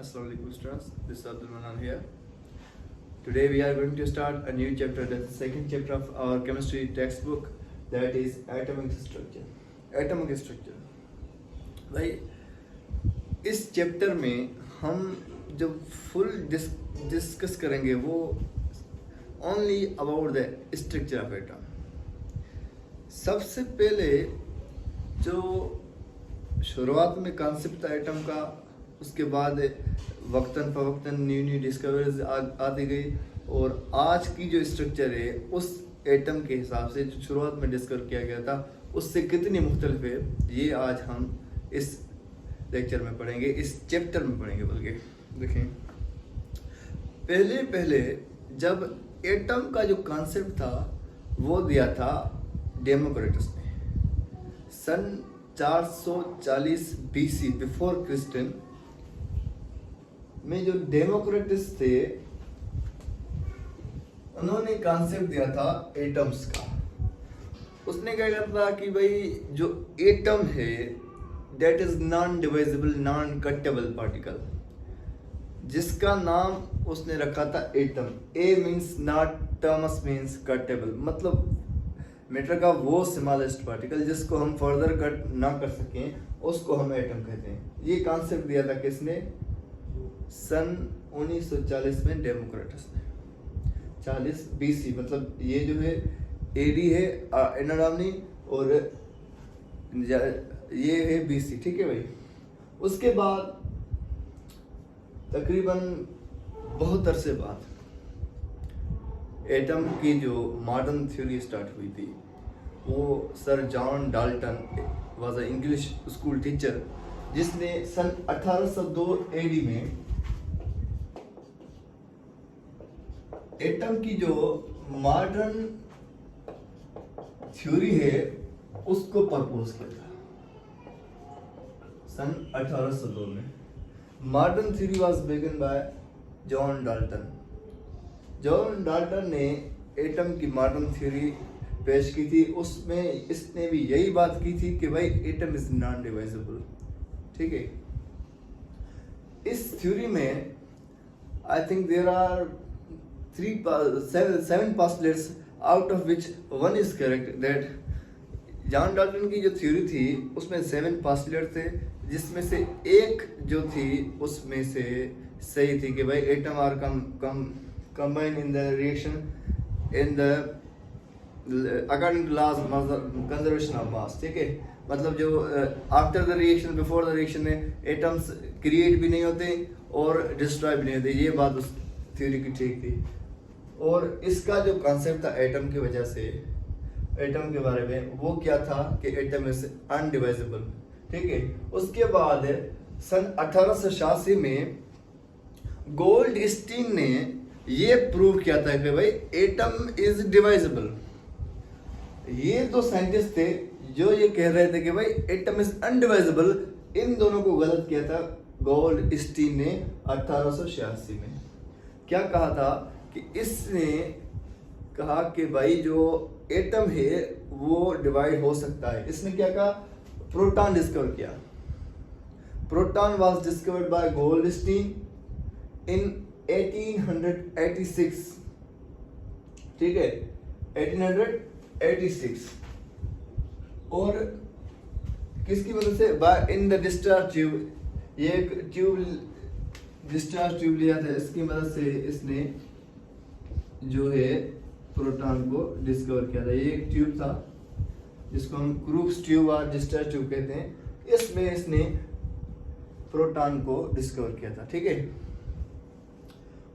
Assalamualaikum students, this is Abdul Manan here. Today we are going to start a new chapter, that's the second chapter of our chemistry textbook, that is atomic structure. Atomic structure. भाई इस chapter में हम जो full discuss करेंगे वो only about the structure of atom. सबसे पहले जो शुरुआत में कॉन्सेप्ट था एटम का, उसके बाद वक्तन फवक्तन न्यू डिस्कवरीज आती गई और आज की जो स्ट्रक्चर है उस एटम के हिसाब से जो शुरुआत में डिस्कवर किया गया था उससे कितनी मुख्तलिफ है, ये आज हम इस लेक्चर में पढ़ेंगे, इस चैप्टर में पढ़ेंगे. बल्कि देखें, पहले जब एटम का जो कॉन्सेप्ट था वो दिया था डेमोक्रिटस ने सन 440 बीसी बिफोर क्रिस्टन में. जो डेमोक्रिटस थे उन्होंने कॉन्सेप्ट दिया था एटम्स का. उसने क्या कहा था कि भाई जो एटम है that is non divisible non cuttable particle, जिसका नाम उसने रखा था atom. A means not, terms means cuttable, मतलब मैटर का वो स्मॉलेस्ट पार्टिकल जिसको हम फर्दर कट ना कर सकें उसको हम एटम कहते हैं. ये कॉन्सेप्ट दिया था किसने? सन 1940 में डेमोक्रिटस ने. 40 बीसी, मतलब ये जो है एडी है एनाडॉमनी और ये है बीसी. ठीक है भाई. उसके बाद तकरीबन बहुत अरसे बाद एटम की जो मॉडर्न थ्योरी स्टार्ट हुई थी वो sir John Dalton was a English school teacher, जिसने सन 1802 एडी में एटम की जो मॉडर्न थ्योरी है उसको प्रपोज किया था. सन 1802 में modern theory was begin by John Dalton. John Dalton ने एटम की मॉडर्न थ्योरी पेश की थी. उसमें इसने भी यही बात की थी कि भाई एटम इज नॉन डिवाइजिबल. ठीक है. इस थ्योरी में I think there are 7 postulates out of which one is correct. That John Dalton की जो थ्योरी थी उसमें 7 postulates थे, जिसमें से एक जो थी उसमें से सही थी कि भाई atom are combine in the reaction in the according to laws of conservation of mass. ठीक है. मतलब जो after the reaction before the reaction में एटम्स क्रिएट भी नहीं होते और डिस्ट्रॉय भी नहीं होते. ये बात उस थ्योरी की ठीक थी. और इसका जो कॉन्सेप्ट था एटम की वजह से, एटम के बारे में, वो क्या था कि एटम इज अनडिवाइजिबल. ठीक है. उसके बाद सन 1886 में गोल्डस्टीन ने ये प्रूव किया था कि भाई एटम इज डिवाइजिबल. ये दो साइंटिस्ट थे जो ये कह रहे थे कि भाई एटम इज अनडिवाइजिबल. इन दोनों को गलत किया था गोल्डस्टीन ने 1886 में. क्या कहा था कि इसने कहा कि भाई जो एटम है वो डिवाइड हो सकता है. इसने क्या कहा? प्रोटॉन डिस्कवर किया. Proton was discovered by Goldstein in 1886. ठीक है. 1886. और किसकी मदद से? By in the discharge tube. ये एक ट्यूब, डिस्चार्ज ट्यूब लिया था, इसकी मदद से इसने जो है प्रोटॉन को डिस्कवर किया था. ये एक ट्यूब था जिसको हम क्रूक्स ट्यूब और डिस्चार्ज ट्यूब कहते हैं. इसमें इसने प्रोटॉन को डिस्कवर किया था. ठीक है.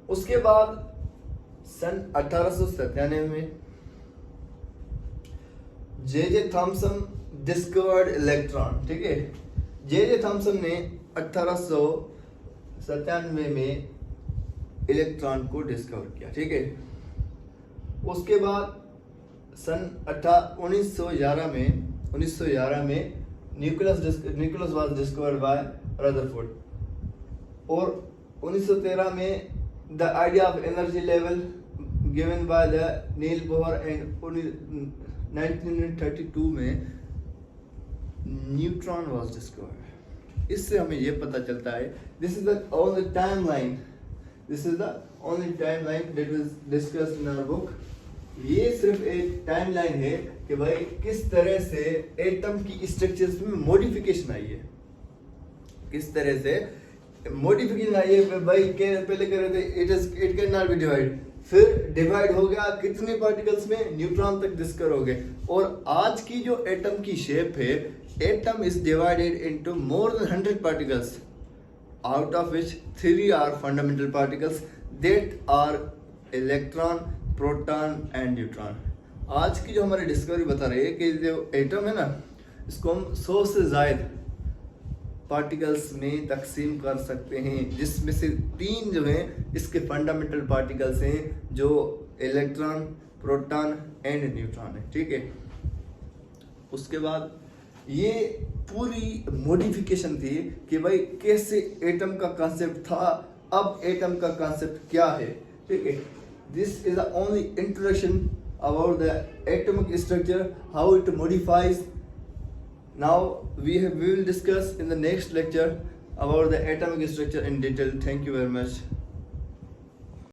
उसके बाद सन 1897 में जे थॉमसन डिस्कवर्ड इलेक्ट्रॉन. ठीक है. जे थॉमसन ने 1897 में इलेक्ट्रॉन को डिस्कवर किया. ठीक है. उसके बाद सन 1911 में nucleus was discovered by Rutherford. और 1913 में the idea of energy level given by the Neil Bohr and 1932 में न्यूट्रॉन वाज डिस्कवर्ड. इससे हमें ये पता चलता है this is the only timeline, this is the only timeline that was discussed in our book. ये सिर्फ एक टाइमलाइन है कि भाई किस तरह से एटम की स्ट्रक्चर्स में मॉडिफिकेशन आई है, किस तरह से मॉडिफिकेशन आई है। भाई के पहले कह रहे थे it can not be divide, फिर डिवाइड हो गया कितने पार्टिकल्स में, न्यूट्रॉन तक डिस्कर हो गए। और आज की जो एटम की शेप है, atom is divided into more than 100 particles, out of which 3 are fundamental particles that are electron, proton and neutron। आज की जो हमारी डिस्कवरी बता रही है कि जो एटम है ना, इसको हम 100 से ज़ायद पार्टिकल्स में तकसीम कर सकते हैं, जिसमें से 3 जो हैं इसके फंडामेंटल पार्टिकल्स हैं, जो इलेक्ट्रॉन, प्रोटॉन एंड न्यूट्रॉन है। ठीक है, उसके बाद ये पूरी मॉडिफिकेशन थी कि भाई कैसे एटम का कॉन्सेप्ट था, अब एटम का कॉन्सेप्ट क्या है। ठीक है, this is the only introduction about the atomic structure, how it modifies. Now we will discuss in the next lecture about the atomic structure in detail. Thank you very much.